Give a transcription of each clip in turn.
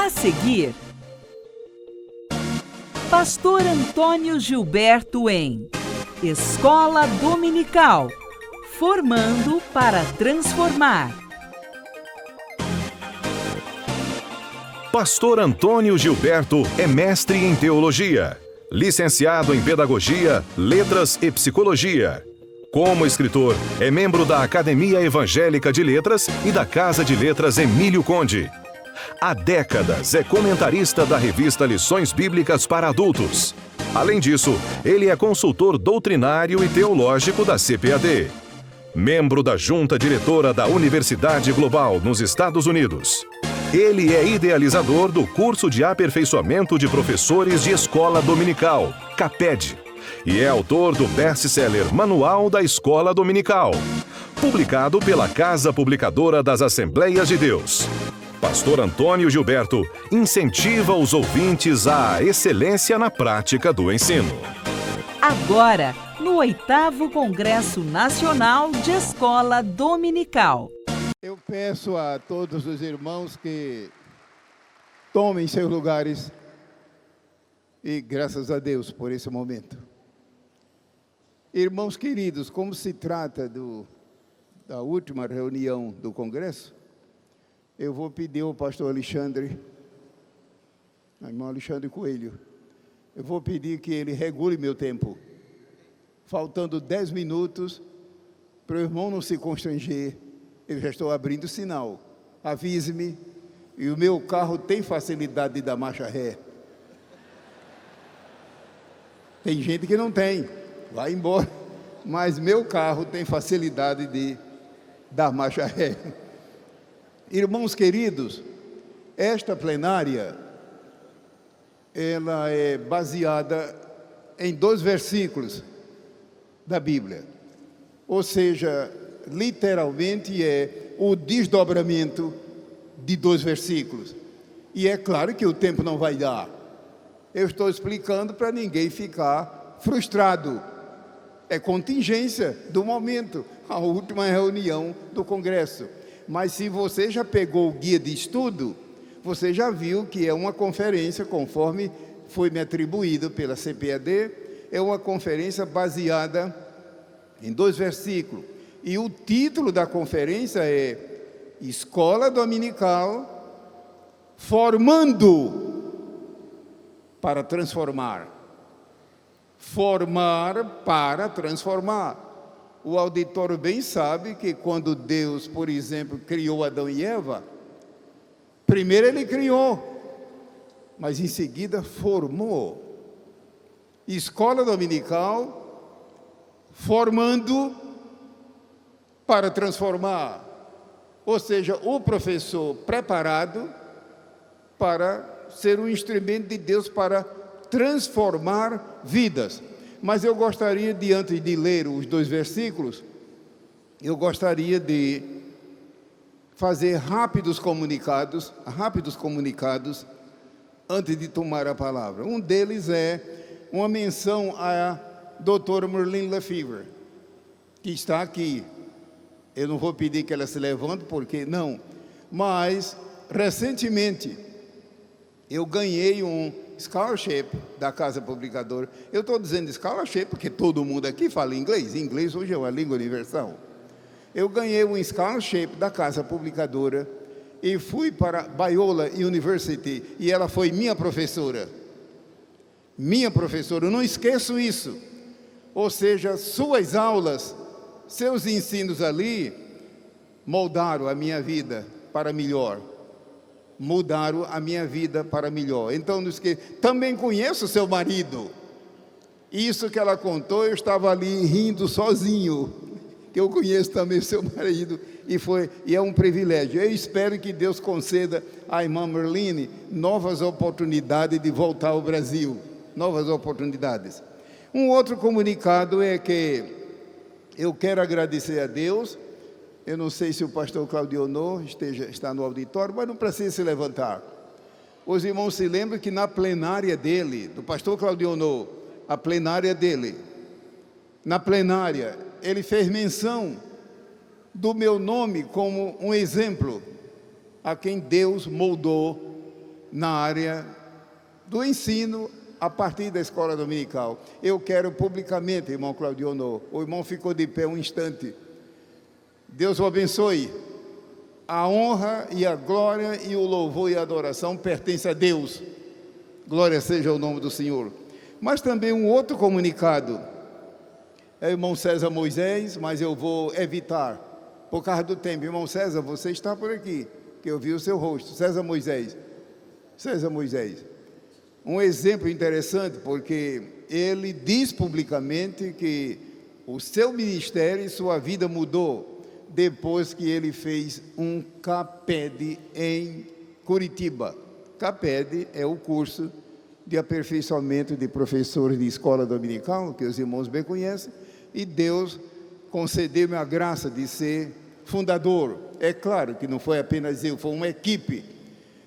A seguir, Pastor Antônio Gilberto em Escola Dominical, formando para transformar. Pastor Antônio Gilberto é mestre em teologia, licenciado em pedagogia, letras e psicologia. Como escritor, é membro da Academia Evangélica de Letras e da Casa de Letras Emílio Conde. Há décadas é comentarista da revista Lições Bíblicas para Adultos. Além disso, ele é consultor doutrinário e teológico da CPAD. Membro da junta diretora da Universidade Global nos Estados Unidos. Ele é idealizador do curso de aperfeiçoamento de professores de escola dominical, CAPED, e é autor do best-seller Manual da Escola Dominical, publicado pela Casa Publicadora das Assembleias de Deus. Pastor Antônio Gilberto incentiva os ouvintes à excelência na prática do ensino. Agora, no 8º Congresso Nacional de Escola Dominical. Eu peço a todos os irmãos que tomem seus lugares e graças a Deus por esse momento. Irmãos queridos, como se trata da última reunião do Congresso, eu vou pedir ao pastor Alexandre, irmão Alexandre Coelho, eu vou pedir que ele regule meu tempo, faltando 10 minutos, para o irmão não se constranger. Eu já estou abrindo o sinal, avise-me, e o meu carro tem facilidade de dar marcha ré. Tem gente que não tem, vai embora, mas meu carro tem facilidade de dar marcha ré. Irmãos queridos, esta plenária, ela é baseada em 2 versículos da Bíblia, ou seja, literalmente é o desdobramento de 2 versículos. E é claro que o tempo não vai dar. Eu estou explicando para ninguém ficar frustrado. É contingência do momento, a última reunião do Congresso. Mas se você já pegou o guia de estudo, você já viu que é uma conferência, conforme foi me atribuído pela CPAD, é uma conferência baseada em 2 versículos. E o título da conferência é Escola Dominical formando para transformar. Formar para transformar. O auditório bem sabe que quando Deus, por exemplo, criou Adão e Eva, primeiro ele criou, mas em seguida formou. Escola Dominical formando para transformar, ou seja, o professor preparado para ser um instrumento de Deus para transformar vidas. Mas eu gostaria de, antes de ler os 2 versículos, eu gostaria de fazer rápidos comunicados, antes de tomar a palavra. Um deles é uma menção à doutora Merlin Lefevre, que está aqui. Eu não vou pedir que ela se levante, porque não. Mas, recentemente, eu ganhei um scholarship da Casa Publicadora. Eu estou dizendo scholarship porque todo mundo aqui fala inglês. Inglês hoje é uma língua universal. Eu ganhei um scholarship da Casa Publicadora e fui para Biola University e ela foi minha professora. Minha professora, eu não esqueço isso. Ou seja, suas aulas, seus ensinos ali moldaram a minha vida para melhor. Mudaram a minha vida para melhor. Então, não esqueça. Também conheço seu marido. Isso que ela contou, eu estava ali rindo sozinho, que eu conheço também seu marido, e é um privilégio. Eu espero que Deus conceda à irmã Merline novas oportunidades de voltar ao Brasil. Novas oportunidades. Um outro comunicado é que eu quero agradecer a Deus. Eu não sei se o pastor Claudionor está no auditório, mas não precisa se levantar. Os irmãos se lembram que na plenária dele, do pastor Claudionor, a plenária dele, na plenária, ele fez menção do meu nome como um exemplo a quem Deus moldou na área do ensino a partir da escola dominical. Eu quero publicamente, irmão Claudionor, o irmão ficou de pé um instante. Deus o abençoe. A honra e a glória e o louvor e a adoração pertencem a Deus. Glória seja o nome do Senhor. Mas também um outro comunicado. É o irmão César Moisés, mas eu vou evitar, por causa do tempo. Irmão César, você está por aqui, que eu vi o seu rosto. César Moisés. César Moisés. Um exemplo interessante, porque ele diz publicamente que o seu ministério e sua vida mudou depois que ele fez um CAPED em Curitiba. CAPED é o curso de aperfeiçoamento de professores de escola dominical, que os irmãos bem conhecem, e Deus concedeu-me a graça de ser fundador. É claro que não foi apenas eu, foi uma equipe.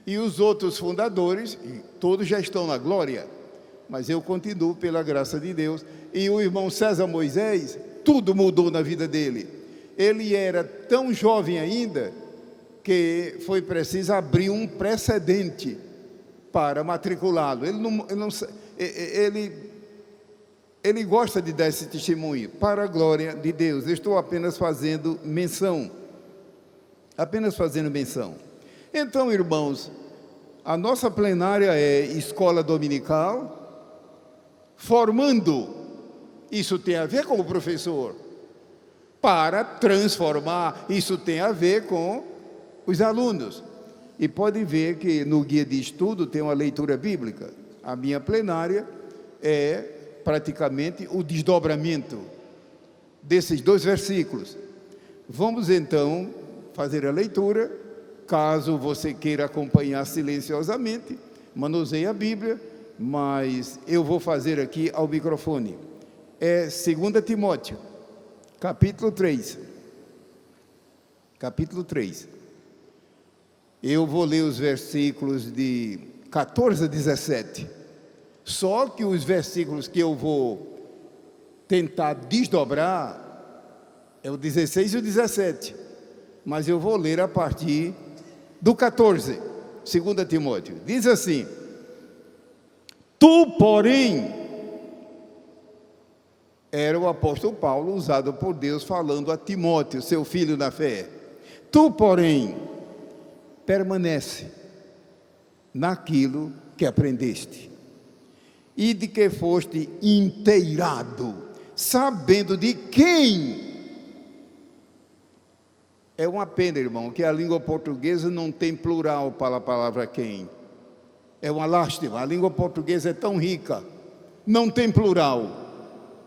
E os outros fundadores, todos já estão na glória, mas eu continuo pela graça de Deus. E o irmão César Moisés, tudo mudou na vida dele. Ele era tão jovem ainda que foi preciso abrir um precedente para matriculá-lo. Ele gosta de dar esse testemunho, para a glória de Deus. Eu estou apenas fazendo menção. Então, irmãos, a nossa plenária é escola dominical, formando. Isso tem a ver com o professor. Para transformar, isso tem a ver com os alunos. E pode ver que no guia de estudo tem uma leitura bíblica. A minha plenária é praticamente o desdobramento desses 2 versículos. Vamos então fazer a leitura. Caso você queira acompanhar silenciosamente, manuseie a Bíblia, mas eu vou fazer aqui ao microfone. É 2 Timóteo, capítulo 3. Capítulo 3. Eu vou ler os versículos de 14 a 17. Só que os versículos que eu vou tentar desdobrar é o 16 e o 17. Mas eu vou ler a partir do 14, 2 Timóteo. Diz assim: Tu, porém, era o apóstolo Paulo, usado por Deus, falando a Timóteo, seu filho na fé. Tu, porém, permanece naquilo que aprendeste e de que foste inteirado, sabendo de quem. É uma pena, irmão, que a língua portuguesa não tem plural para a palavra quem. É uma lástima, a língua portuguesa é tão rica, não tem plural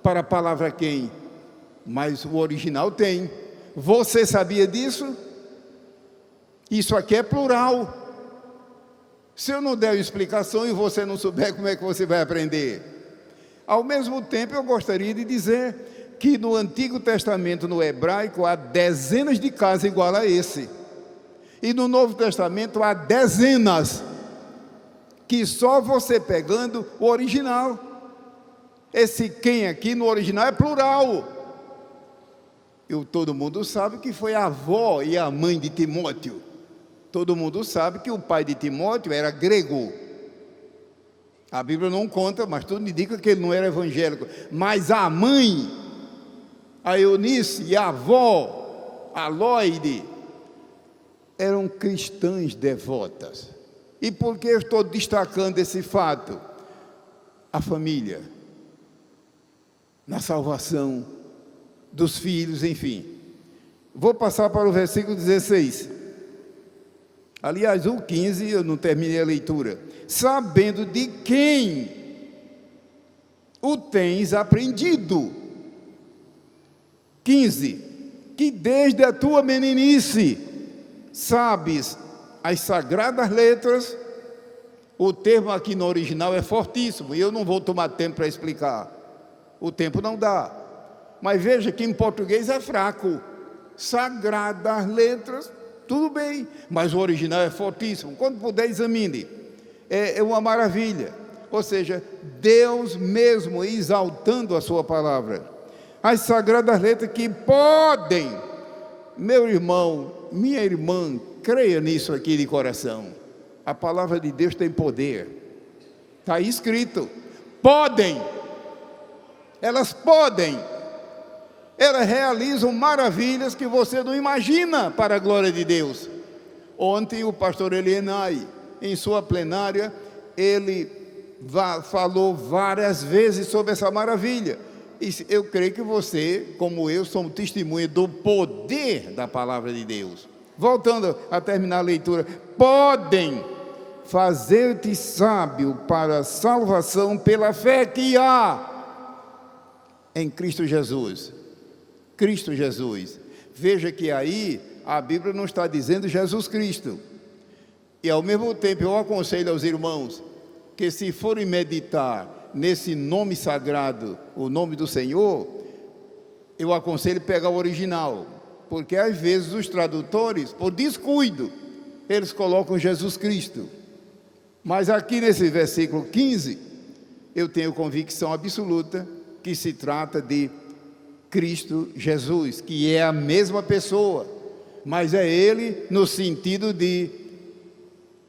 para a palavra quem, mas o original tem. Você sabia disso? Isso aqui é plural. Se eu não der uma explicação e você não souber, como é que você vai aprender? Ao mesmo tempo, eu gostaria de dizer que no Antigo Testamento, no hebraico, há dezenas de casos igual a esse. E no Novo Testamento há dezenas, que só você pegando o original. Esse quem aqui no original é plural. Todo mundo sabe que foi a avó e a mãe de Timóteo. Todo mundo sabe que o pai de Timóteo era grego. A Bíblia não conta, mas tudo indica que ele não era evangélico. Mas a mãe, a Eunice, e a avó, a Loide, eram cristãs devotas. E por que eu estou destacando esse fato? A família, na salvação dos filhos, enfim. Vou passar para o versículo 16. Aliás, o 15, eu não terminei a leitura. Sabendo de quem o tens aprendido. 15. Que desde a tua meninice sabes as sagradas letras. O termo aqui no original é fortíssimo, e eu não vou tomar tempo para explicar. O tempo não dá. Mas veja que em português é fraco. Sagradas letras, tudo bem, mas o original é fortíssimo. Quando puder, examine. É uma maravilha. Ou seja, Deus mesmo exaltando a sua palavra. As sagradas letras que podem, meu irmão, minha irmã, creia nisso aqui de coração. A palavra de Deus tem poder. Está escrito. Podem. Elas podem. Elas realizam maravilhas que você não imagina para a glória de Deus. Ontem o pastor Elienay, em sua plenária, ele falou várias vezes sobre essa maravilha. E eu creio que você, como eu, somos testemunha do poder da palavra de Deus. Voltando a terminar a leitura. Podem fazer-te sábio para a salvação pela fé que há em Cristo Jesus. Cristo Jesus. Veja que aí a Bíblia não está dizendo Jesus Cristo. E ao mesmo tempo eu aconselho aos irmãos que, se forem meditar nesse nome sagrado, o nome do Senhor, eu aconselho pegar o original, porque às vezes os tradutores, por descuido, eles colocam Jesus Cristo. Mas aqui nesse versículo 15, eu tenho convicção absoluta que se trata de Cristo Jesus, que é a mesma pessoa, mas é Ele no sentido de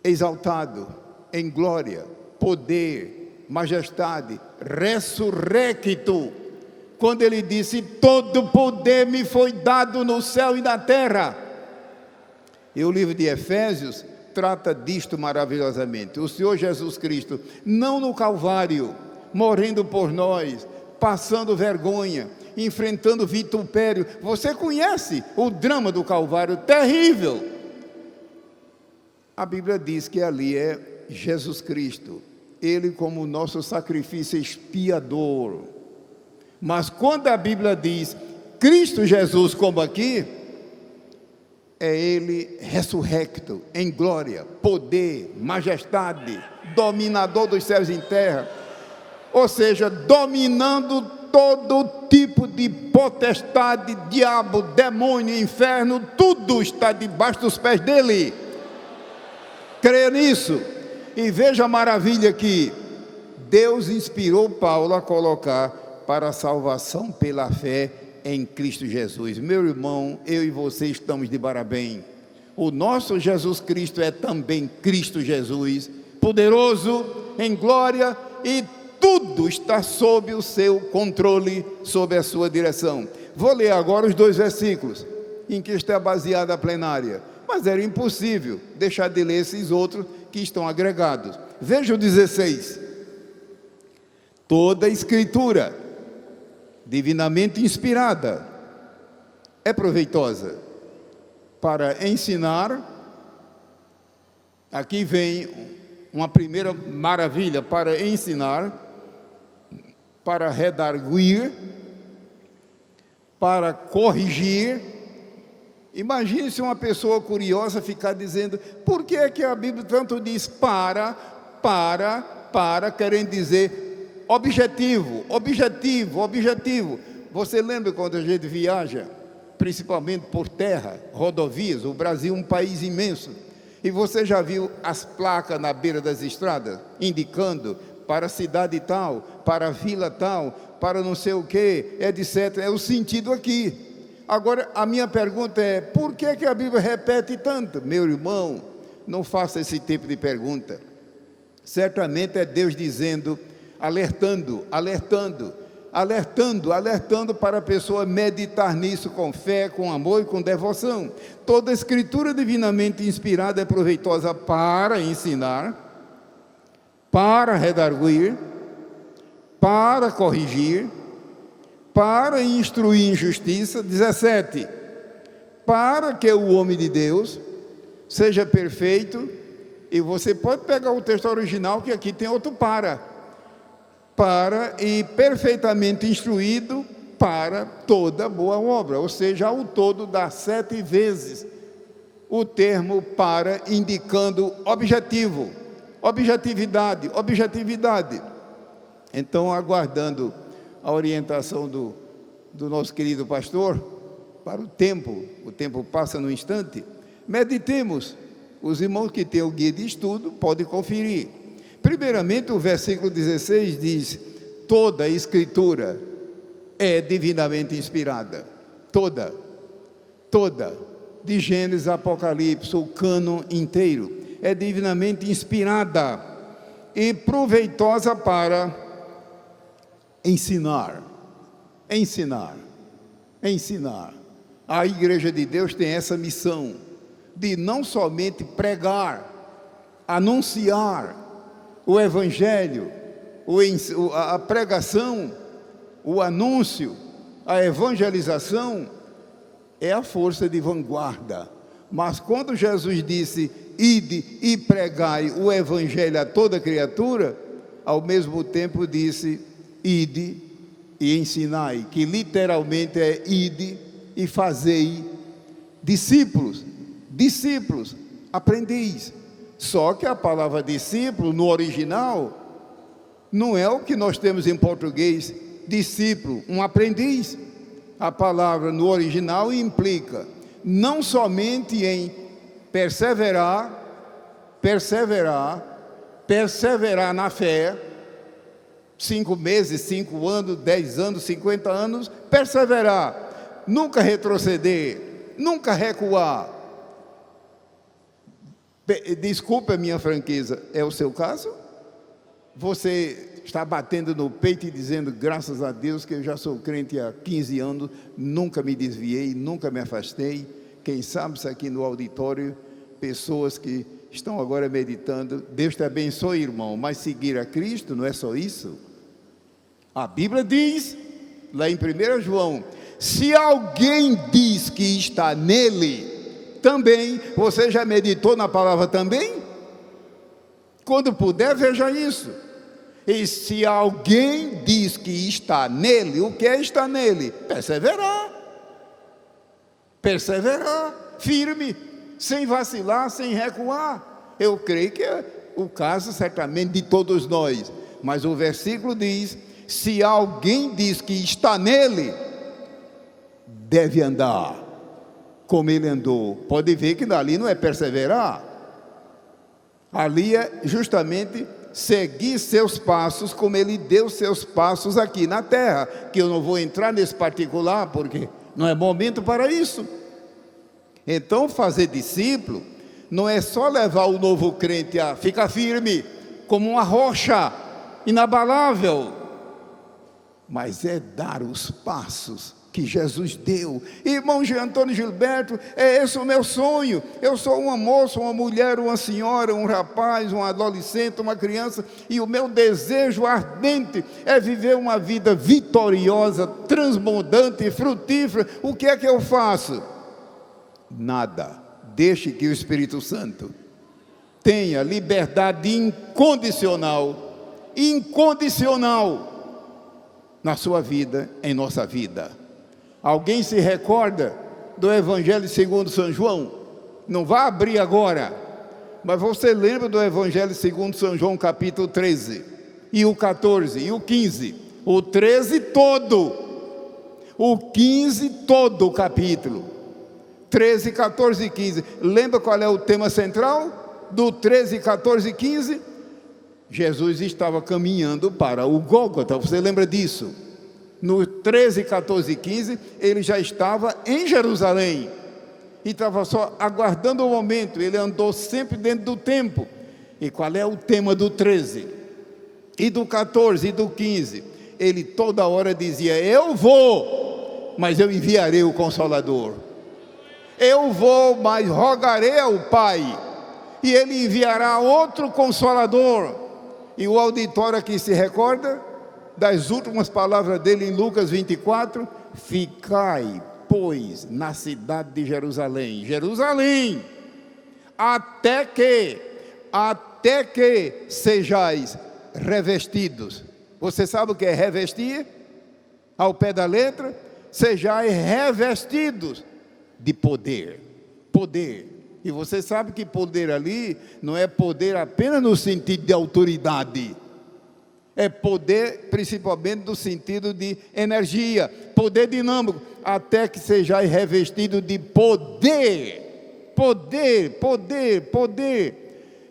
exaltado, em glória, poder, majestade, ressurrecto. Quando Ele disse: todo poder me foi dado no céu e na terra. E o livro de Efésios trata disto maravilhosamente. O Senhor Jesus Cristo, não no Calvário, morrendo por nós, passando vergonha, enfrentando vitupério. Você conhece o drama do Calvário, terrível. A Bíblia diz que ali é Jesus Cristo, Ele como o nosso sacrifício expiador. Mas quando a Bíblia diz Cristo Jesus, como aqui, é Ele ressurrecto, em glória, poder, majestade, dominador dos céus e terra. Ou seja, dominando todo tipo de potestade, diabo, demônio, inferno, tudo está debaixo dos pés dele. Creia nisso. E veja a maravilha que Deus inspirou Paulo a colocar para a salvação pela fé em Cristo Jesus. Meu irmão, eu e você estamos de parabéns. O nosso Jesus Cristo é também Cristo Jesus, poderoso em glória, e tudo está sob o seu controle, sob a sua direção. Vou ler agora os 2 versículos em que está baseada a plenária, mas era impossível deixar de ler esses outros que estão agregados. Veja o 16. Toda escritura divinamente inspirada é proveitosa para ensinar. Aqui vem uma primeira maravilha: para ensinar, para redarguir, para corrigir. Imagine se uma pessoa curiosa ficar dizendo: por que é que a Bíblia tanto diz para, querendo dizer objetivo. Você lembra quando a gente viaja, principalmente por terra, rodovias? O Brasil é um país imenso, e você já viu as placas na beira das estradas, indicando para a cidade tal, para a vila tal, para não sei o que, etc. É o sentido aqui. Agora, a minha pergunta é: por que a Bíblia repete tanto? Meu irmão, não faça esse tipo de pergunta. Certamente é Deus dizendo, alertando para a pessoa meditar nisso com fé, com amor e com devoção. Toda escritura divinamente inspirada é proveitosa para ensinar, para redarguir, para corrigir, para instruir em justiça. 17, para que o homem de Deus seja perfeito. E você pode pegar o texto original, que aqui tem outro para e perfeitamente instruído para toda boa obra. Ou seja, ao todo dá 7 vezes o termo para, indicando objetivo, objetividade. Então, aguardando a orientação do nosso querido pastor para o tempo passa no instante, meditemos. Os irmãos que têm o guia de estudo podem conferir. Primeiramente, o versículo 16 diz: toda a escritura é divinamente inspirada. Toda, de Gênesis a Apocalipse, o cânon inteiro. é divinamente inspirada e proveitosa para ensinar. A Igreja de Deus tem essa missão de não somente pregar, anunciar o Evangelho, a pregação, o anúncio, a evangelização, é a força de vanguarda. Mas quando Jesus disse, ide e pregai o Evangelho a toda criatura, ao mesmo tempo disse, ide e ensinai, que literalmente é ide e fazei discípulos, aprendeis. Só que a palavra discípulo, no original, não é o que nós temos em português, discípulo, um aprendiz. A palavra no original implica não somente em perseverar na fé, 5 meses, 5 anos, 10 anos, 50 anos, perseverar, nunca retroceder, nunca recuar. Desculpe a minha franqueza, é o seu caso? Você está batendo no peito e dizendo, graças a Deus que eu já sou crente há 15 anos, nunca me desviei, nunca me afastei. Quem sabe se aqui no auditório, pessoas que estão agora meditando, Deus te abençoe, irmão, mas seguir a Cristo não é só isso. A Bíblia diz, lá em 1 João, se alguém diz que está nele, também, você já meditou na palavra também? Quando puder, veja isso. E se alguém diz que está nele, o que é estar nele? Perseverar, firme, sem vacilar, sem recuar. Eu creio que é o caso certamente de todos nós. Mas o versículo diz, se alguém diz que está nele, deve andar como ele andou. Pode ver que dali não é perseverar. Ali é justamente seguir seus passos como ele deu seus passos aqui na terra, que eu não vou entrar nesse particular, porque não é momento para isso. Então, fazer discípulo não é só levar o novo crente a ficar firme, como uma rocha inabalável, mas é dar os passos que Jesus deu. Irmão Jean Antônio Gilberto, é esse o meu sonho. Eu sou uma moça, uma mulher, uma senhora, um rapaz, um adolescente, uma criança, e o meu desejo ardente é viver uma vida vitoriosa, transbordante e frutífera. O que é que eu faço? Nada. Deixe que o Espírito Santo tenha liberdade incondicional na sua vida, em nossa vida. Alguém se recorda do Evangelho segundo São João? Não vai abrir agora, mas você lembra do Evangelho segundo São João, capítulo 13, e o 14, e o 15, o 13 todo, o 15 todo o capítulo, 13, 14 e 15, lembra qual é o tema central do 13, 14 e 15? Jesus estava caminhando para o Gólgota, você lembra disso? No 13, 14 e 15, ele já estava em Jerusalém, e estava só aguardando o momento. Ele andou sempre dentro do tempo. E qual é o tema do 13? E do 14 e do 15? Ele toda hora dizia, eu vou, mas eu enviarei o Consolador. Eu vou, mas rogarei ao Pai, e Ele enviará outro Consolador. E o auditório aqui se recorda das últimas palavras dele em Lucas 24, ficai, pois, na cidade de Jerusalém, até que sejais revestidos. Você sabe o que é revestir? Ao pé da letra, sejais revestidos de poder. E você sabe que poder ali não é poder apenas no sentido de autoridade, é poder principalmente no sentido de energia, poder dinâmico, até que sejais revestido de poder.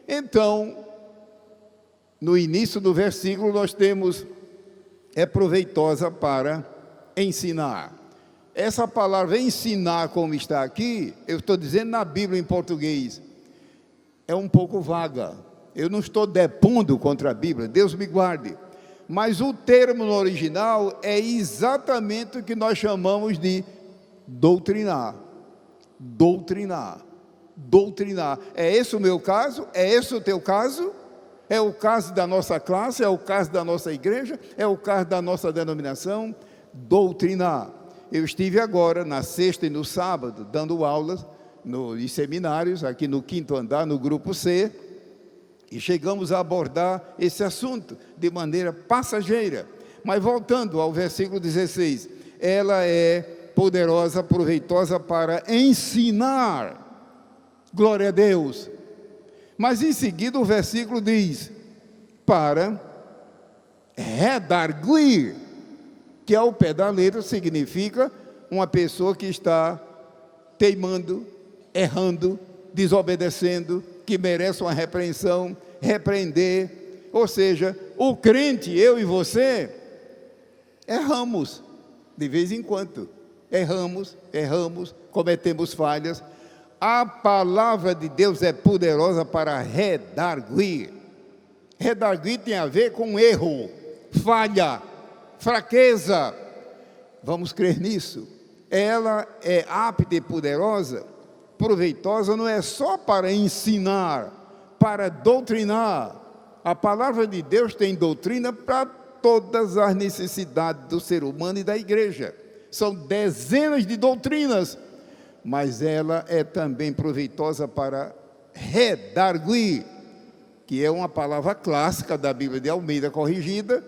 Então, no início do versículo nós temos, é proveitosa para ensinar. Essa palavra ensinar, como está aqui, eu estou dizendo na Bíblia em português, é um pouco vaga. Eu não estou depondo contra a Bíblia, Deus me guarde. Mas o termo no original é exatamente o que nós chamamos de doutrinar. Doutrinar. Doutrinar. É esse o meu caso? É esse o teu caso? É o caso da nossa classe? É o caso da nossa igreja? É o caso da nossa denominação? Doutrinar. Eu estive agora, na sexta e no sábado, dando aulas em seminários, aqui no 5º andar, no grupo C, e chegamos a abordar esse assunto de maneira passageira. Mas voltando ao versículo 16, ela é poderosa, proveitosa para ensinar. Glória a Deus. Mas em seguida o versículo diz, para redarguir, que ao pé da letra significa uma pessoa que está teimando, errando, desobedecendo, que merece uma repreensão, repreender. Ou seja, o crente, eu e você, erramos, de vez em quando. Erramos, cometemos falhas. A palavra de Deus é poderosa para redarguir. Redarguir tem a ver com erro, falha, fraqueza. Vamos crer nisso. Ela é apta e poderosa, proveitosa, não é só para ensinar, para doutrinar. A palavra de Deus tem doutrina para todas as necessidades do ser humano e da igreja. São dezenas de doutrinas, mas ela é também proveitosa para redarguir, que é uma palavra clássica da Bíblia de Almeida corrigida,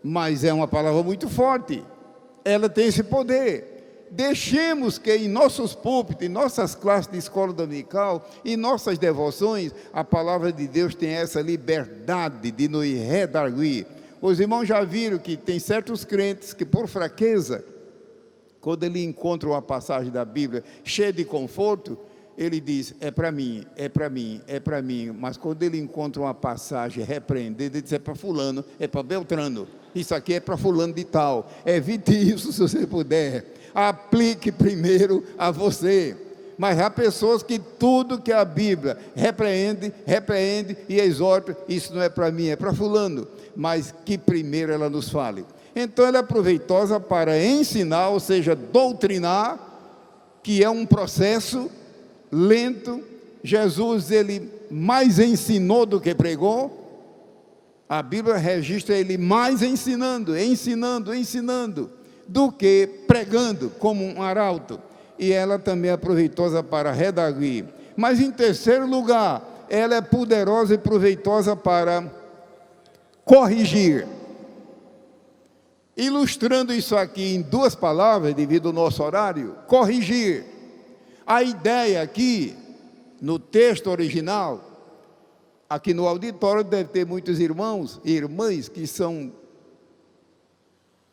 mas é uma palavra muito forte. Ela tem esse poder. Deixemos que em nossos púlpitos, em nossas classes de escola dominical, em nossas devoções, a palavra de Deus tenha essa liberdade de nos redarguir. Os irmãos já viram que tem certos crentes que, por fraqueza, quando ele encontra uma passagem da Bíblia cheia de conforto, ele diz, é para mim, é para mim, é para mim. Mas quando ele encontra uma passagem repreendida, ele diz, é para fulano, é para Beltrano. Isso aqui é para fulano de tal. Evite isso se você puder. Aplique primeiro a você. Mas há pessoas que tudo que a Bíblia repreende e exorta, isso não é para mim, é para fulano. Mas que primeiro ela nos fale. Então ela é proveitosa para ensinar, ou seja, doutrinar, que é um processo lento. Jesus, ele mais ensinou do que pregou. A Bíblia registra ele mais ensinando, do que pregando como um arauto. E ela também é proveitosa para redarguir. Mas em terceiro lugar, ela é poderosa e proveitosa para corrigir. Ilustrando isso aqui em duas palavras, devido ao nosso horário, corrigir. A ideia aqui, no texto original, aqui no auditório deve ter muitos irmãos e irmãs que são,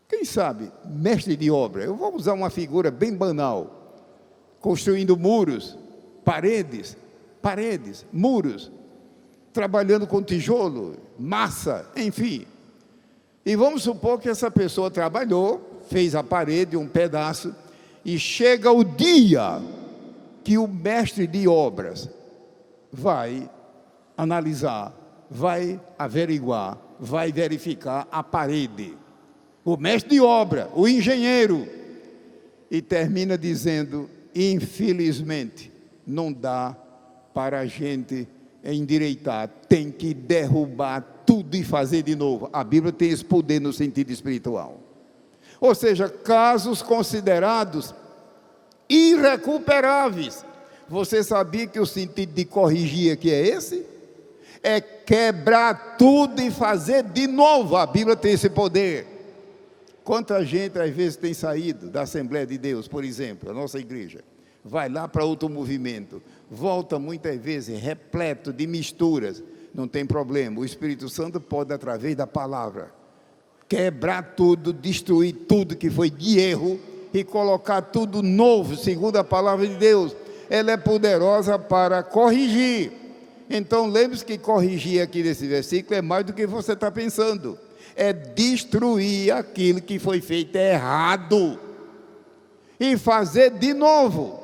quem sabe, mestre de obra. Eu vou usar uma figura bem banal, construindo muros, paredes, muros, trabalhando com tijolo, massa, enfim. E vamos supor que essa pessoa trabalhou, fez a parede, um pedaço, e chega o dia que o mestre de obras vai analisar, vai averiguar, vai verificar a parede. O mestre de obra, o engenheiro, e termina dizendo, infelizmente, não dá para a gente endireitar, tem que derrubar tudo e fazer de novo. A Bíblia tem esse poder no sentido espiritual. Ou seja, casos considerados irrecuperáveis. Você sabia que o sentido de corrigir aqui é esse? É quebrar tudo e fazer de novo. A Bíblia tem esse poder. Quanta gente às vezes tem saído da Assembleia de Deus, por exemplo, a nossa igreja, vai lá para outro movimento, volta muitas vezes repleto de misturas. Não tem problema, o Espírito Santo pode, através da palavra, quebrar tudo, destruir tudo que foi de erro e colocar tudo novo, segundo a palavra de Deus. Ela é poderosa para corrigir. Então lembre-se que corrigir aqui nesse versículo é mais do que você está pensando. É destruir aquilo que foi feito errado e fazer de novo.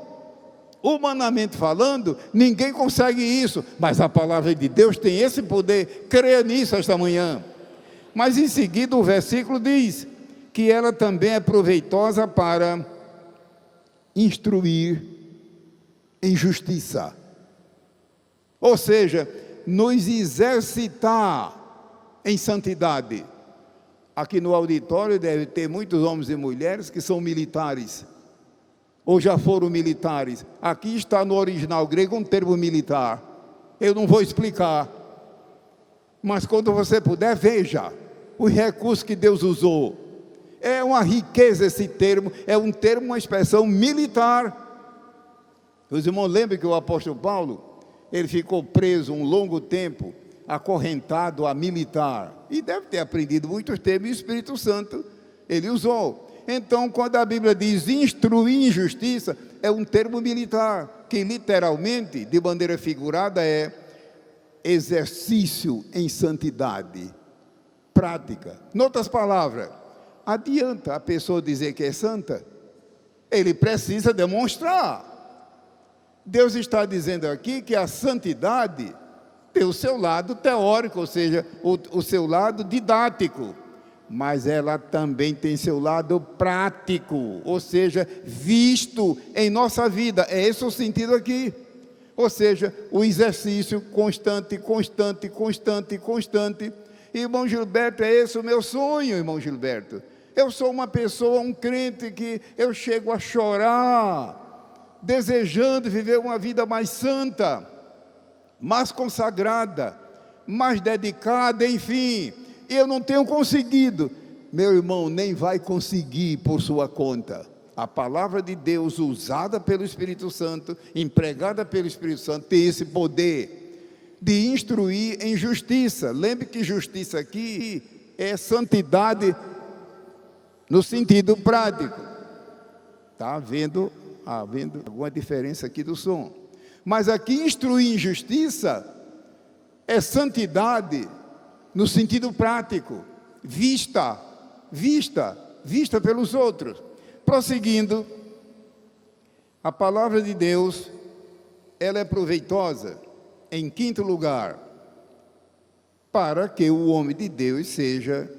Humanamente falando, ninguém consegue isso, mas a palavra de Deus tem esse poder. Creia nisso esta manhã. Mas em seguida o versículo diz que ela também é proveitosa para instruir em justiça, ou seja, nos exercitar em santidade. Aqui no auditório deve ter muitos homens e mulheres que são militares, ou já foram militares. Aqui está no original grego um termo militar, eu não vou explicar, mas quando você puder, veja os recursos que Deus usou. É uma riqueza esse termo, é um termo, uma expressão militar. Os irmãos lembram que o apóstolo Paulo, ele ficou preso um longo tempo, acorrentado a militar, e deve ter aprendido muitos termos, e o Espírito Santo ele usou. Então, quando a Bíblia diz instruir em justiça, é um termo militar, que literalmente, de maneira figurada, é exercício em santidade, prática. Em outras palavras, adianta a pessoa dizer que é santa? Ele precisa demonstrar. Deus está dizendo aqui que a santidade tem o seu lado teórico, ou seja, o seu lado didático, mas ela também tem seu lado prático, ou seja, visto em nossa vida. É esse o sentido aqui. Ou seja, o exercício constante. Irmão Gilberto, é esse o meu sonho, irmão Gilberto. Eu sou uma pessoa, um crente que eu chego a chorar, desejando viver uma vida mais santa, mais consagrada, mais dedicada, enfim. Eu não tenho conseguido. Meu irmão, nem vai conseguir por sua conta. A palavra de Deus, usada pelo Espírito Santo, empregada pelo Espírito Santo, tem esse poder de instruir em justiça. Lembre que justiça aqui é santidade no sentido prático. Está havendo alguma diferença aqui do som. Mas aqui instruir em justiça é santidade no sentido prático, vista pelos outros. Prosseguindo, a palavra de Deus, ela é proveitosa, em quinto lugar, para que o homem de Deus seja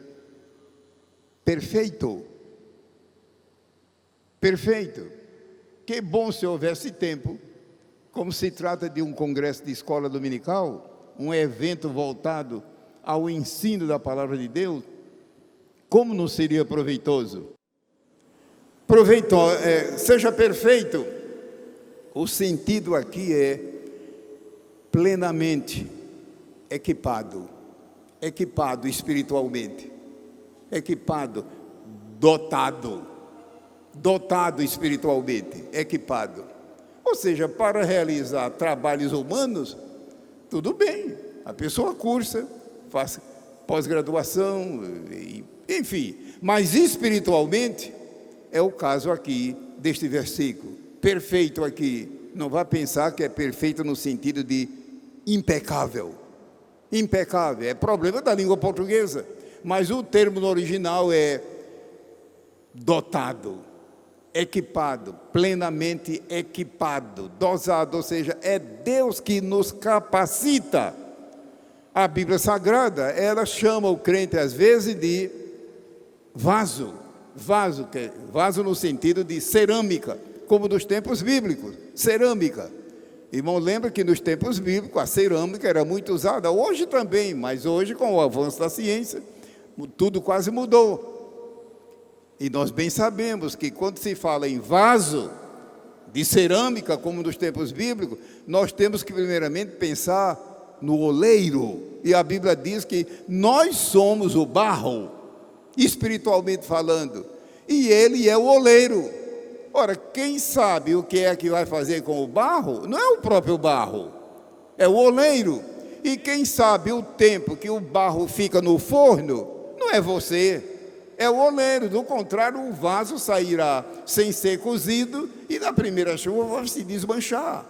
perfeito. Que bom se houvesse tempo, como se trata de um congresso de escola dominical, um evento voltado ao ensino da palavra de Deus, como não seria proveitoso? Seja perfeito. O sentido aqui é plenamente equipado espiritualmente, dotado espiritualmente, equipado. Ou seja, para realizar trabalhos humanos, tudo bem, a pessoa cursa, faz pós-graduação, enfim, mas espiritualmente, é o caso aqui deste versículo. Perfeito aqui, não vá pensar que é perfeito no sentido de impecável, é problema da língua portuguesa, mas o termo no original é dotado, equipado, plenamente equipado, dosado, ou seja, é Deus que nos capacita. A Bíblia Sagrada, ela chama o crente às vezes de vaso no sentido de cerâmica, como nos tempos bíblicos, cerâmica. Irmão, lembra que nos tempos bíblicos a cerâmica era muito usada, hoje também, mas hoje com o avanço da ciência, tudo quase mudou. E nós bem sabemos que quando se fala em vaso de cerâmica, como nos tempos bíblicos, nós temos que primeiramente pensar no oleiro, e a Bíblia diz que nós somos o barro, espiritualmente falando, e ele é o oleiro. Ora, quem sabe o que é que vai fazer com o barro? Não é o próprio barro, é o oleiro. E quem sabe o tempo que o barro fica no forno? Não é você, é o oleiro. Do contrário, o vaso sairá sem ser cozido e na primeira chuva vai se desmanchar.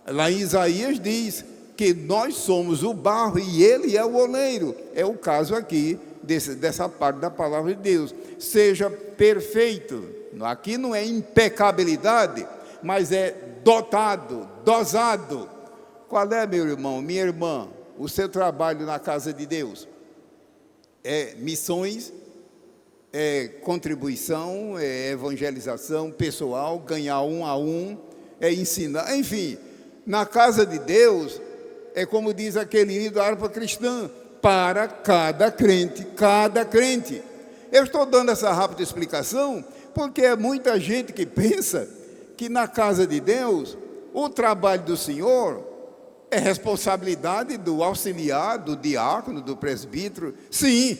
Lá em Isaías diz que nós somos o barro e ele é o oleiro. É o caso aqui dessa parte da palavra de Deus. Seja perfeito. Aqui não é impecabilidade, mas é dotado, dosado. Qual é, meu irmão, minha irmã, o seu trabalho na casa de Deus? É missões, é contribuição, é evangelização pessoal, ganhar um a um, é ensinar, enfim, na casa de Deus, é como diz aquele hino da harpa cristã, para cada crente, cada crente. Eu estou dando essa rápida explicação, porque é muita gente que pensa que na casa de Deus, o trabalho do Senhor é responsabilidade do auxiliar, do diácono, do presbítero, sim,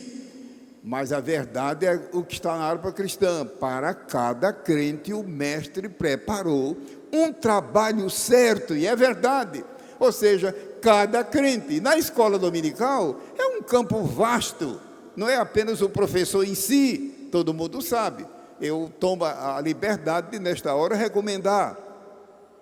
mas a verdade é o que está na harpa cristã. Para cada crente o mestre preparou um trabalho certo, e é verdade. Ou seja, cada crente. Na escola dominical é um campo vasto, não é apenas o professor em si, todo mundo sabe. Eu tomo a liberdade de, nesta hora, recomendar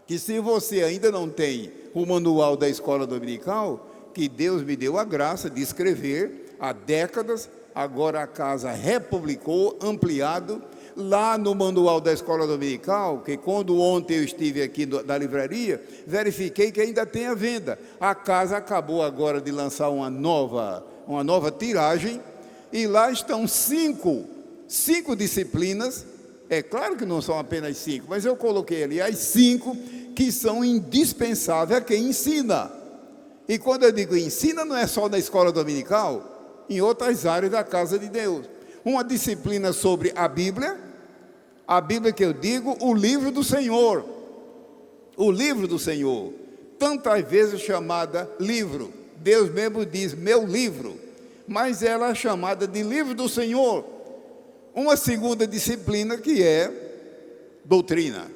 que, se você ainda não tem o manual da escola dominical, que Deus me deu a graça de escrever há décadas, agora a casa republicou, ampliado, lá no manual da escola dominical, que quando ontem eu estive aqui na livraria, verifiquei que ainda tem à venda. A casa acabou agora de lançar uma nova tiragem, e lá estão cinco disciplinas. É claro que não são apenas 5, mas eu coloquei ali as 5 que são indispensáveis a quem ensina. E quando eu digo ensina, não é só na escola dominical, em outras áreas da casa de Deus. Uma disciplina sobre a Bíblia que eu digo, o livro do Senhor. O livro do Senhor, tantas vezes chamada livro. Deus mesmo diz, meu livro, mas ela é chamada de livro do Senhor. Uma segunda disciplina que é doutrina,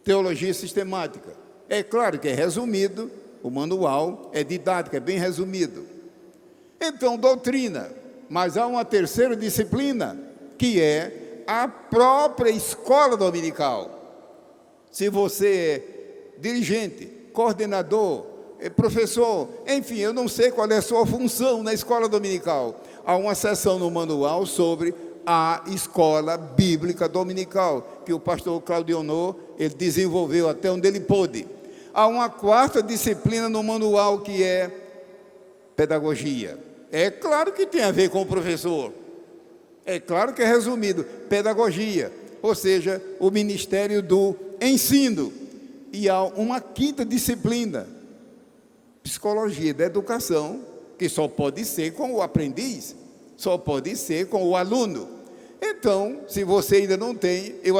teologia sistemática. É claro que é resumido, o manual é didático, é bem resumido. Então, doutrina, mas há uma terceira disciplina, que é a própria escola dominical. Se você é dirigente, coordenador, professor, enfim, eu não sei qual é a sua função na escola dominical, há uma seção no manual sobre a escola bíblica dominical, que o pastor Claudio Honor, ele desenvolveu até onde ele pôde. Há uma quarta disciplina no manual, que é pedagogia. É claro que tem a ver com o professor, é claro que é resumido, pedagogia, ou seja, o ministério do ensino. E há uma quinta disciplina, psicologia da educação, que só pode ser com o aprendiz, só pode ser com o aluno. Então, se você ainda não tem, eu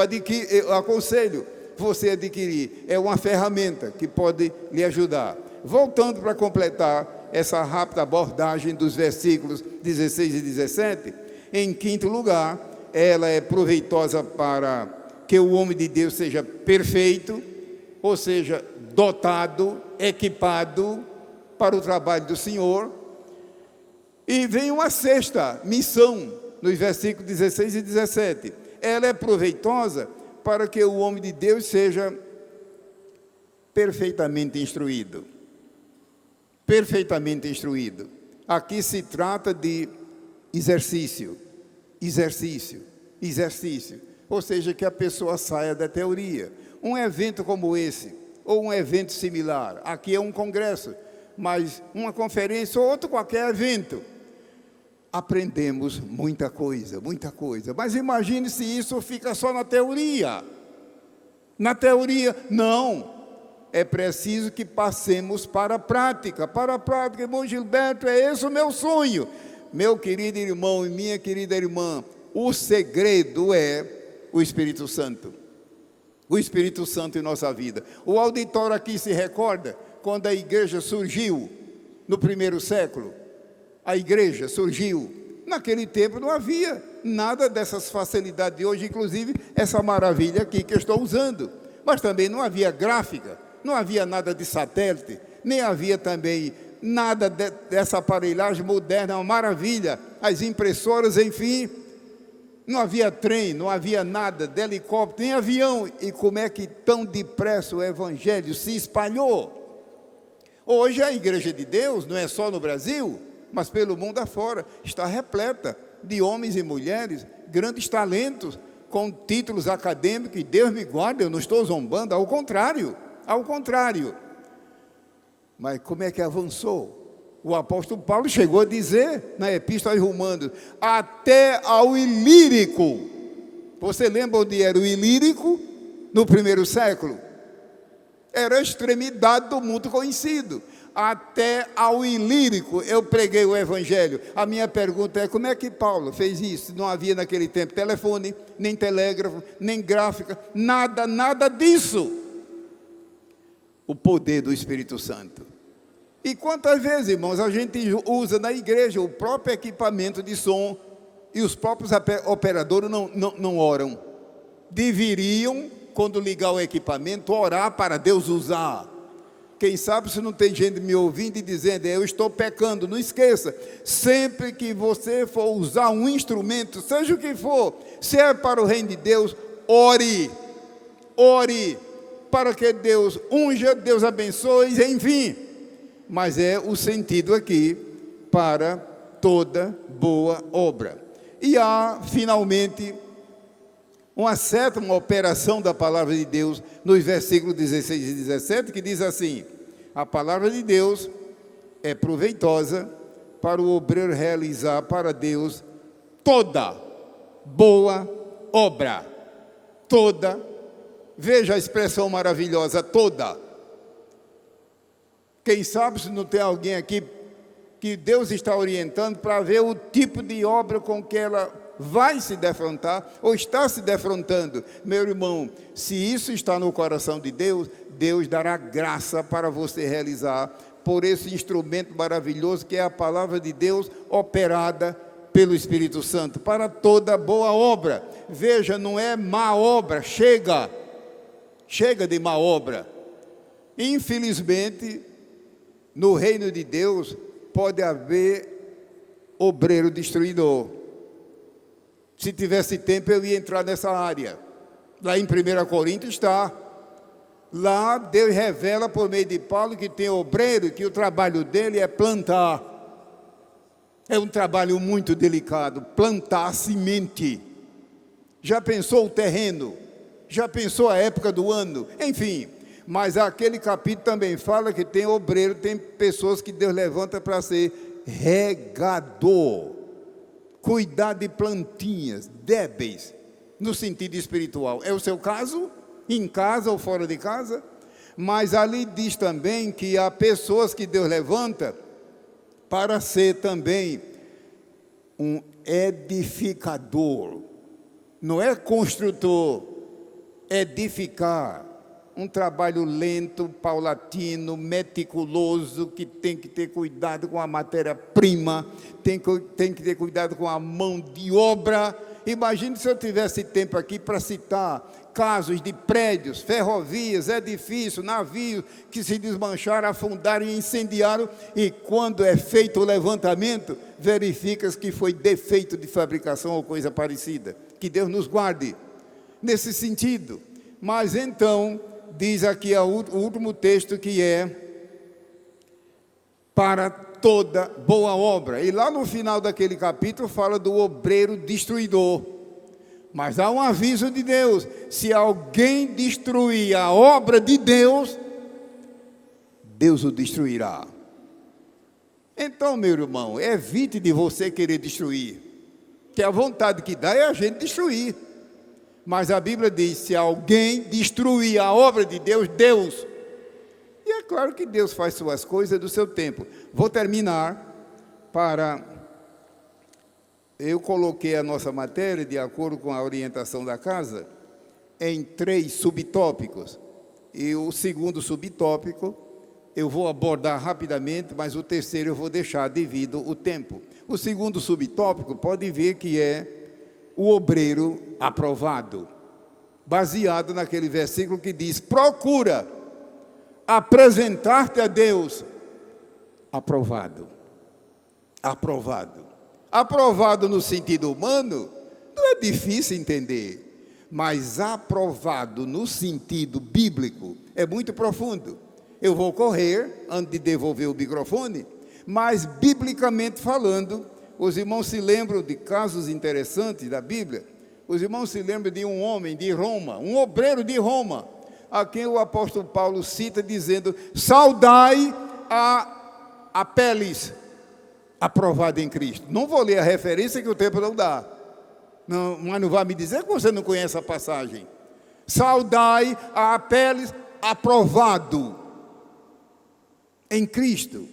aconselho você adquirir. É uma ferramenta que pode lhe ajudar. Voltando para completar essa rápida abordagem dos versículos 16 e 17, em quinto lugar, ela é proveitosa para que o homem de Deus seja perfeito, ou seja, dotado, equipado para o trabalho do Senhor. E vem uma sexta missão, nos versículos 16 e 17. Ela é proveitosa para que o homem de Deus seja perfeitamente instruído. Perfeitamente instruído. Aqui se trata de exercício. Ou seja, que a pessoa saia da teoria. Um evento como esse, ou um evento similar, aqui é um congresso, mas uma conferência ou outro qualquer evento, aprendemos muita coisa, mas imagine se isso fica só na teoria. Na teoria, não. É preciso que passemos para a prática. Para a prática, irmão Gilberto, é esse o meu sonho. Meu querido irmão e minha querida irmã, o segredo é o Espírito Santo. O Espírito Santo em nossa vida. O auditório aqui se recorda quando a igreja surgiu no primeiro século. A igreja surgiu. Naquele tempo não havia nada dessas facilidades de hoje, inclusive essa maravilha aqui que eu estou usando. Mas também não havia gráfica, não havia nada de satélite, nem havia também nada dessa aparelhagem moderna, uma maravilha, as impressoras, enfim. Não havia trem, não havia nada de helicóptero, nem avião. E como é que tão depressa o evangelho se espalhou? Hoje a igreja de Deus, não é só no Brasil, mas pelo mundo afora, está repleta de homens e mulheres, grandes talentos, com títulos acadêmicos, e Deus me guarde, eu não estou zombando, ao contrário. Mas como é que avançou? O apóstolo Paulo chegou a dizer, na Epístola aos Romanos, até ao ilírico. Você lembra onde era o ilírico? No primeiro século. Era a extremidade do mundo conhecido. Até ao ilírico eu preguei o evangelho. A minha pergunta é, como é que Paulo fez isso? Não havia naquele tempo telefone, nem telégrafo, nem gráfica, nada disso. O poder do Espírito Santo. E quantas vezes, irmãos, a gente usa na igreja o próprio equipamento de som e os próprios operadores não oram. Deveriam, quando ligar o equipamento, orar para Deus usar. Quem sabe se não tem gente me ouvindo e dizendo, eu estou pecando. Não esqueça, sempre que você for usar um instrumento, seja o que for, se é para o reino de Deus, ore, para que Deus unja, Deus abençoe, enfim. Mas é o sentido aqui para toda boa obra. E há, finalmente, uma sétima operação da palavra de Deus, nos versículos 16 e 17, que diz assim, a palavra de Deus é proveitosa para o obreiro realizar para Deus toda boa obra. Toda, veja a expressão maravilhosa, toda. Quem sabe se não tem alguém aqui que Deus está orientando para ver o tipo de obra com que ela vai se defrontar ou está se defrontando. Meu irmão, se isso está no coração de Deus, Deus dará graça para você realizar por esse instrumento maravilhoso que é a palavra de Deus operada pelo Espírito Santo, para toda boa obra. Veja, não é má obra, chega de má obra. Infelizmente, no reino de Deus pode haver obreiro destruidor. Se tivesse tempo eu ia entrar nessa área. Lá em 1 Coríntios está. Lá Deus revela por meio de Paulo que tem obreiro, que o trabalho dele é plantar. É um trabalho muito delicado, plantar semente. Já pensou o terreno? Já pensou a época do ano? Enfim, mas aquele capítulo também fala que tem obreiro, tem pessoas que Deus levanta para ser regador, cuidar de plantinhas débeis, no sentido espiritual. É o seu caso? Em casa ou fora de casa? Mas ali diz também que há pessoas que Deus levanta para ser também um edificador. Não é construtor, edificar. Um trabalho lento, paulatino, meticuloso, que tem que ter cuidado com a matéria-prima, tem que ter cuidado com a mão de obra. Imagine se eu tivesse tempo aqui para citar casos de prédios, ferrovias, edifícios, navios que se desmancharam, afundaram e incendiaram, e quando é feito o levantamento, verifica-se que foi defeito de fabricação ou coisa parecida. Que Deus nos guarde nesse sentido. Mas então, diz aqui o último texto que é para toda boa obra. E lá no final daquele capítulo fala do obreiro destruidor. Mas há um aviso de Deus: se alguém destruir a obra de Deus, Deus o destruirá. Então, meu irmão, evite de você querer destruir, que a vontade que dá é a gente destruir. Mas a Bíblia diz, se alguém destruir a obra de Deus, Deus. E é claro que Deus faz suas coisas do seu tempo. Vou terminar eu coloquei a nossa matéria, de acordo com a orientação da casa, em 3 subtópicos. E o segundo subtópico eu vou abordar rapidamente, mas o terceiro eu vou deixar devido o tempo. O segundo subtópico pode ver que é o obreiro aprovado, baseado naquele versículo que diz, procura apresentar-te a Deus aprovado. Aprovado no sentido humano, não é difícil entender, mas aprovado no sentido bíblico é muito profundo. Eu vou correr antes de devolver o microfone, mas biblicamente falando, os irmãos se lembram de casos interessantes da Bíblia. Os irmãos se lembram de um homem de Roma, um obreiro de Roma, a quem o apóstolo Paulo cita dizendo: saudai a Apeles, aprovado em Cristo. Não vou ler a referência que o tempo não dá. Não, mas não vai me dizer que você não conhece a passagem. Saudai a Apeles, aprovado em Cristo.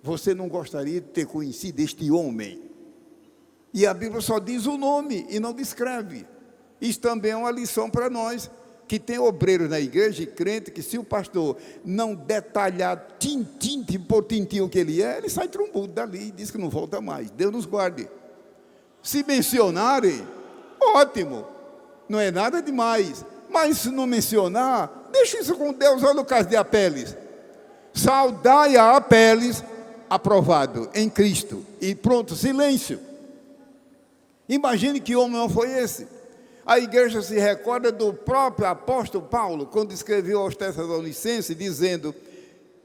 Você não gostaria de ter conhecido este homem? E a Bíblia só diz o nome e não descreve. Isso também é uma lição para nós, que tem obreiros na igreja e crente, que se o pastor não detalhar tintim por tintim o que ele é, ele sai trombudo dali e diz que não volta mais. Deus nos guarde. Se mencionarem, ótimo, não é nada demais. Mas se não mencionar, deixa isso com Deus. Olha o caso de Apeles. Saudai a Apeles, aprovado em Cristo. E pronto, silêncio. Imagine que homem não foi esse. A igreja se recorda do próprio apóstolo Paulo, quando escreveu aos Tessalonicenses, dizendo: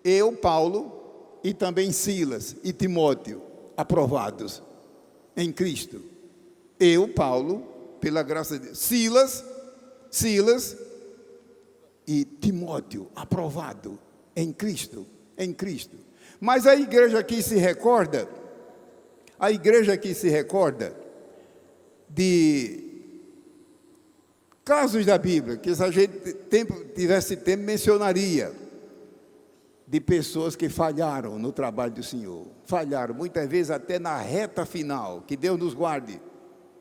eu, Paulo, e também Silas e Timóteo, aprovados em Cristo. Eu, Paulo, pela graça de Deus. Silas e Timóteo, aprovado em Cristo, em Cristo. Mas a igreja aqui se recorda de casos da Bíblia, que se a gente tivesse tempo, mencionaria, de pessoas que falharam no trabalho do Senhor. Falharam, muitas vezes até na reta final. Que Deus nos guarde,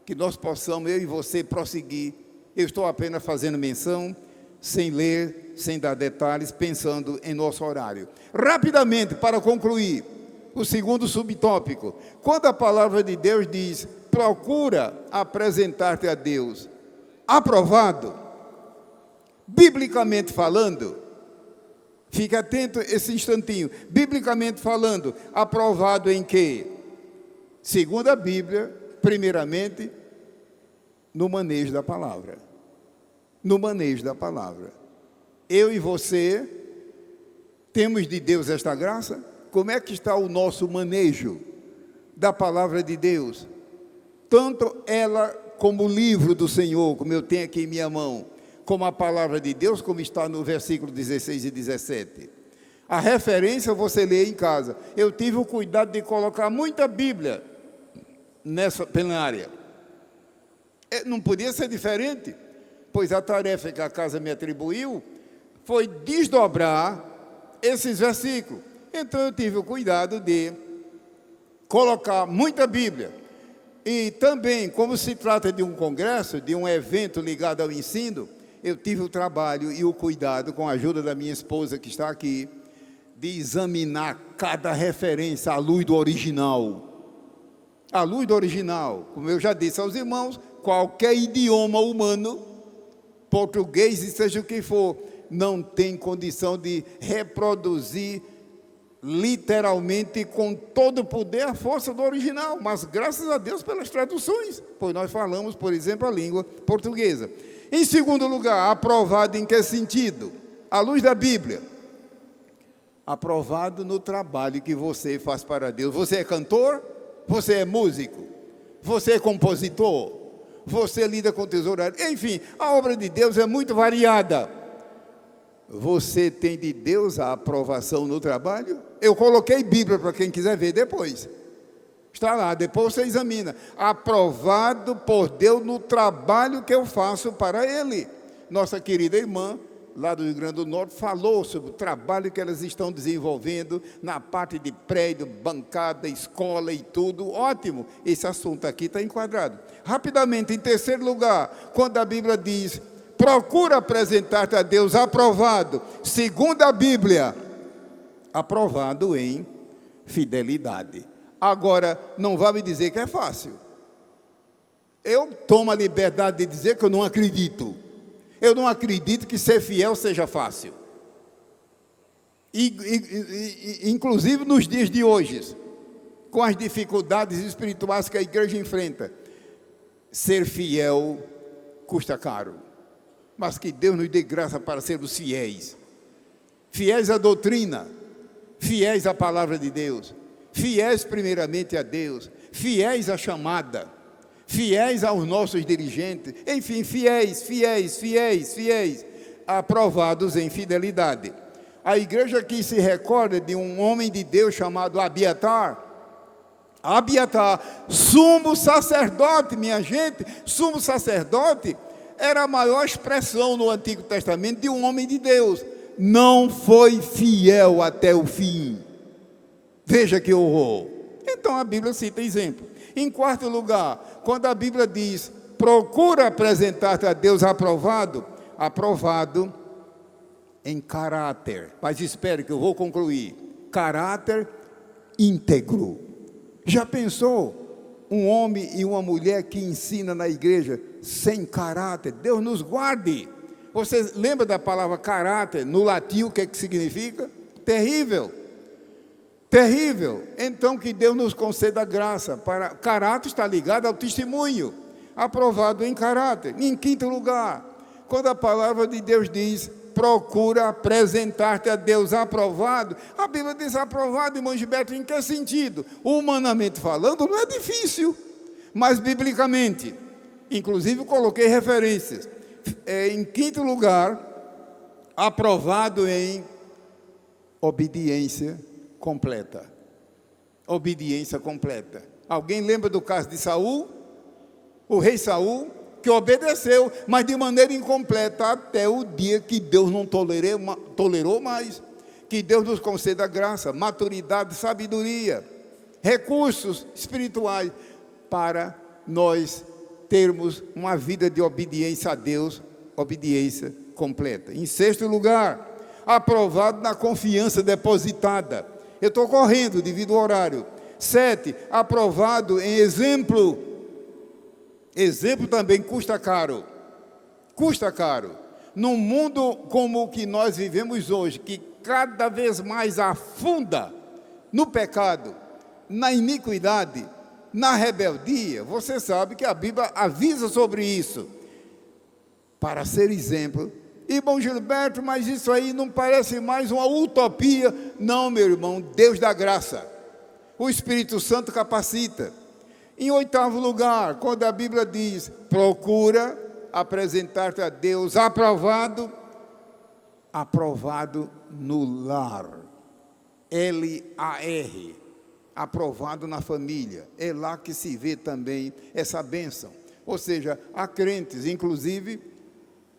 que nós possamos, eu e você, prosseguir. Eu estou apenas fazendo menção, sem ler, sem dar detalhes, pensando em nosso horário. Rapidamente, para concluir, o segundo subtópico. Quando a palavra de Deus diz: procura apresentar-te a Deus aprovado, biblicamente falando, fique atento esse instantinho, biblicamente falando, aprovado em quê? Segundo a Bíblia, primeiramente, no manejo da palavra. No manejo da palavra. Eu e você temos de Deus esta graça? Como é que está o nosso manejo da palavra de Deus? Tanto ela como o livro do Senhor, como eu tenho aqui em minha mão, como a palavra de Deus, como está no versículo 16 e 17. A referência você lê em casa. Eu tive o cuidado de colocar muita Bíblia nessa plenária. Não podia ser diferente, pois a tarefa que a casa me atribuiu foi desdobrar esses versículos. Então eu tive o cuidado de colocar muita Bíblia. E também, como se trata de um congresso, de um evento ligado ao ensino, eu tive o trabalho e o cuidado, com a ajuda da minha esposa que está aqui, de examinar cada referência à luz do original. À luz do original. Como eu já disse aos irmãos, qualquer idioma humano, português e seja o que for, não tem condição de reproduzir literalmente, com todo o poder, a força do original, mas graças a Deus pelas traduções, pois nós falamos, por exemplo, a língua portuguesa. Em segundo lugar, aprovado em que sentido? À luz da Bíblia. Aprovado no trabalho que você faz para Deus. Você é cantor? Você é músico? Você é compositor? Você lida com tesouraria? Enfim, a obra de Deus é muito variada. Você tem de Deus a aprovação no trabalho? Eu coloquei Bíblia para quem quiser ver depois. Está lá, depois você examina. Aprovado por Deus no trabalho que eu faço para Ele. Nossa querida irmã, lá do Rio Grande do Norte, falou sobre o trabalho que elas estão desenvolvendo na parte de prédio, bancada, escola e tudo. Ótimo, esse assunto aqui está enquadrado. Rapidamente, em terceiro lugar, quando a Bíblia diz: procura apresentar-te a Deus aprovado, segundo a Bíblia, aprovado em fidelidade. Agora, não vai me dizer que é fácil. Eu tomo a liberdade de dizer que eu não acredito. Eu não acredito que ser fiel seja fácil. Inclusive nos dias de hoje, com as dificuldades espirituais que a igreja enfrenta, ser fiel custa caro. Mas que Deus nos dê graça para sermos fiéis. Fiéis à doutrina, fiéis à palavra de Deus, fiéis primeiramente a Deus, fiéis à chamada, fiéis aos nossos dirigentes, enfim, fiéis, aprovados em fidelidade. A igreja aqui se recorda de um homem de Deus chamado Abiatar, sumo sacerdote, minha gente. Sumo sacerdote era a maior expressão no Antigo Testamento de um homem de Deus. Não foi fiel até o fim. Veja que horror. Então a Bíblia cita exemplo. Em quarto lugar, quando a Bíblia diz, procura apresentar-te a Deus aprovado em caráter. Mas espere que eu vou concluir. Caráter íntegro. Já pensou um homem e uma mulher que ensina na igreja sem caráter? Deus nos guarde. Você lembra da palavra caráter no latim? O que é que significa? Terrível. Terrível. Então que Deus nos conceda graça. Caráter está ligado ao testemunho. Aprovado em caráter. Em quinto lugar, quando a palavra de Deus diz, procura apresentar-te a Deus aprovado, a Bíblia diz aprovado, irmão Gilberto, em que sentido? Humanamente falando, não é difícil, mas biblicamente, inclusive eu coloquei referências. Em quinto lugar, aprovado em obediência completa. Obediência completa. Alguém lembra do caso de Saul? O rei Saul, que obedeceu, mas de maneira incompleta, até o dia que Deus não tolerou mais. Que Deus nos conceda graça, maturidade, sabedoria, recursos espirituais, para nós termos uma vida de obediência a Deus, obediência completa. Em sexto lugar, aprovado na confiança depositada. Eu estou correndo devido ao horário. 7, aprovado em exemplo. Exemplo também custa caro. Custa caro. Num mundo como o que nós vivemos hoje, que cada vez mais afunda no pecado, na iniquidade, na rebeldia, você sabe que a Bíblia avisa sobre isso. Para ser exemplo. Irmão Gilberto, mas isso aí não parece mais uma utopia? Não, meu irmão, Deus dá graça. O Espírito Santo capacita. Em oitavo lugar, quando a Bíblia diz, procura apresentar-te a Deus aprovado no lar. L-A-R. Aprovado na família. É lá que se vê também essa bênção. Ou seja, há crentes, inclusive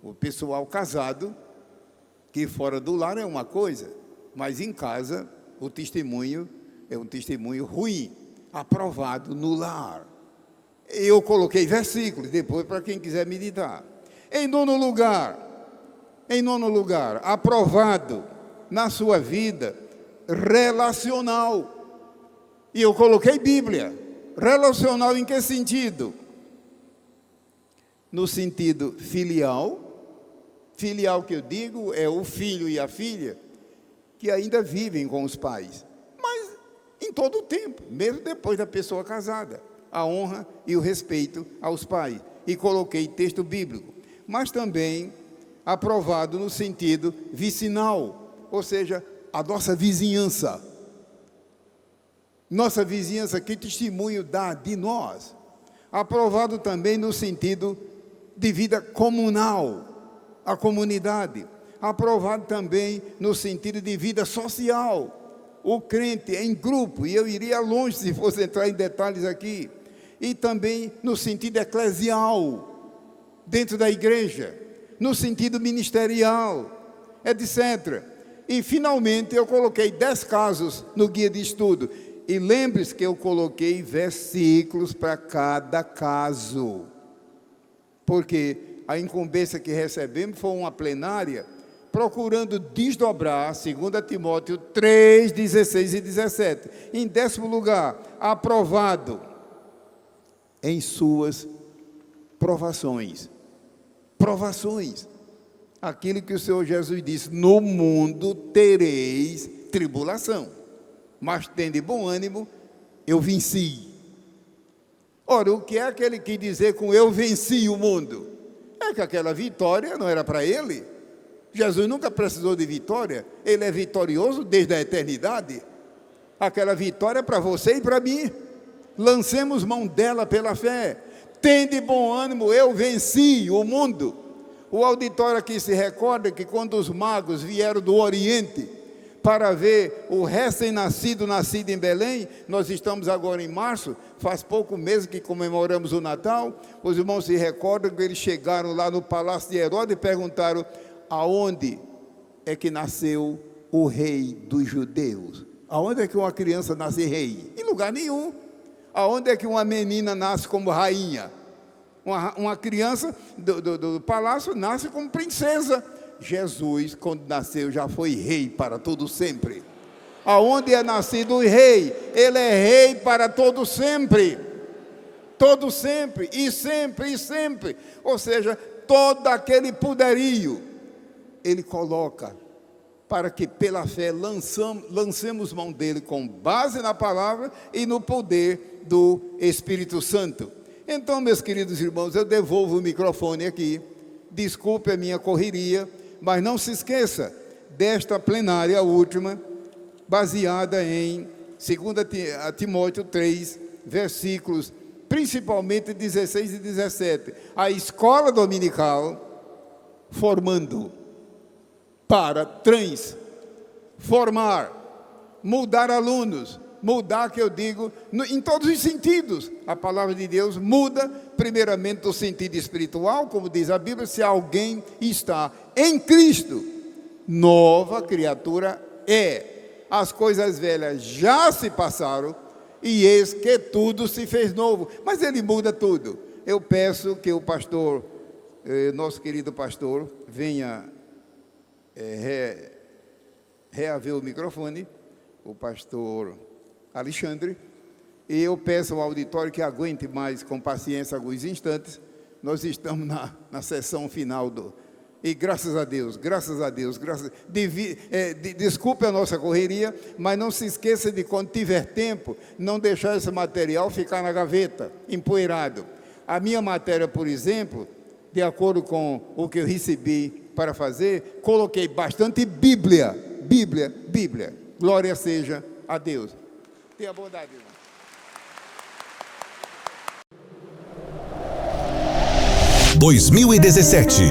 o pessoal casado, que fora do lar é uma coisa, mas em casa o testemunho é um testemunho ruim. Aprovado no lar. Eu coloquei versículos depois para quem quiser meditar. Em nono lugar, aprovado na sua vida relacional. E eu coloquei Bíblia. Relacional em que sentido? No sentido filial. Filial que eu digo é o filho e a filha que ainda vivem com os pais. Em todo o tempo, mesmo depois da pessoa casada, a honra e o respeito aos pais. E coloquei texto bíblico, mas também aprovado no sentido vicinal, ou seja, a nossa vizinhança. Nossa vizinhança, que testemunho dá de nós? Aprovado também no sentido de vida comunal, a comunidade. Aprovado também no sentido de vida social. O crente em grupo, e eu iria longe se fosse entrar em detalhes aqui, e também no sentido eclesial, dentro da igreja, no sentido ministerial, etc. E finalmente eu coloquei 10 casos no guia de estudo, e lembre-se que eu coloquei versículos para cada caso, porque a incumbência que recebemos foi uma plenária, procurando desdobrar, 2 Timóteo 3, 16 e 17. Em 10º lugar, aprovado em suas provações. Provações. Aquilo que o Senhor Jesus disse, no mundo tereis tribulação, mas tende bom ânimo, eu venci. Ora, o que é que ele quis dizer com eu venci o mundo? É que aquela vitória não era para ele. Jesus nunca precisou de vitória, ele é vitorioso desde a eternidade. Aquela vitória é para você e para mim. Lancemos mão dela pela fé. Tende bom ânimo, eu venci o mundo. O auditório aqui se recorda que quando os magos vieram do Oriente para ver o recém-nascido, nascido em Belém, nós estamos agora em março, faz pouco mês que comemoramos o Natal, os irmãos se recordam que eles chegaram lá no palácio de Herodes e perguntaram: aonde é que nasceu o rei dos judeus? Aonde é que uma criança nasce rei? Em lugar nenhum. Aonde é que uma menina nasce como rainha? Uma criança do palácio nasce como princesa. Jesus, quando nasceu, já foi rei para todo sempre. Aonde é nascido o rei, ele é rei para todo sempre. Todo sempre, e sempre, e sempre. Ou seja, todo aquele poderio, ele coloca para que pela fé lancemos mão dele com base na palavra e no poder do Espírito Santo. Então, meus queridos irmãos, eu devolvo o microfone aqui. Desculpe a minha correria, mas não se esqueça desta plenária última, baseada em 2 Timóteo 3, versículos, principalmente 16 e 17. A escola dominical formando para transformar, mudar alunos, mudar, que eu digo, em todos os sentidos. A palavra de Deus muda, primeiramente, o sentido espiritual, como diz a Bíblia: se alguém está em Cristo, nova criatura é. As coisas velhas já se passaram, e eis que tudo se fez novo. Mas ele muda tudo. Eu peço que o pastor, nosso querido pastor, venha reaver o microfone, o pastor Alexandre, e eu peço ao auditório que aguente mais com paciência alguns instantes. Nós estamos na sessão final e graças a Deus, desculpe a nossa correria, mas não se esqueça de, quando tiver tempo, não deixar esse material ficar na gaveta, empoeirado. A minha matéria, por exemplo, de acordo com o que eu recebi para fazer, coloquei bastante Bíblia. Glória seja a Deus. Tenha bondade, irmão. 2017.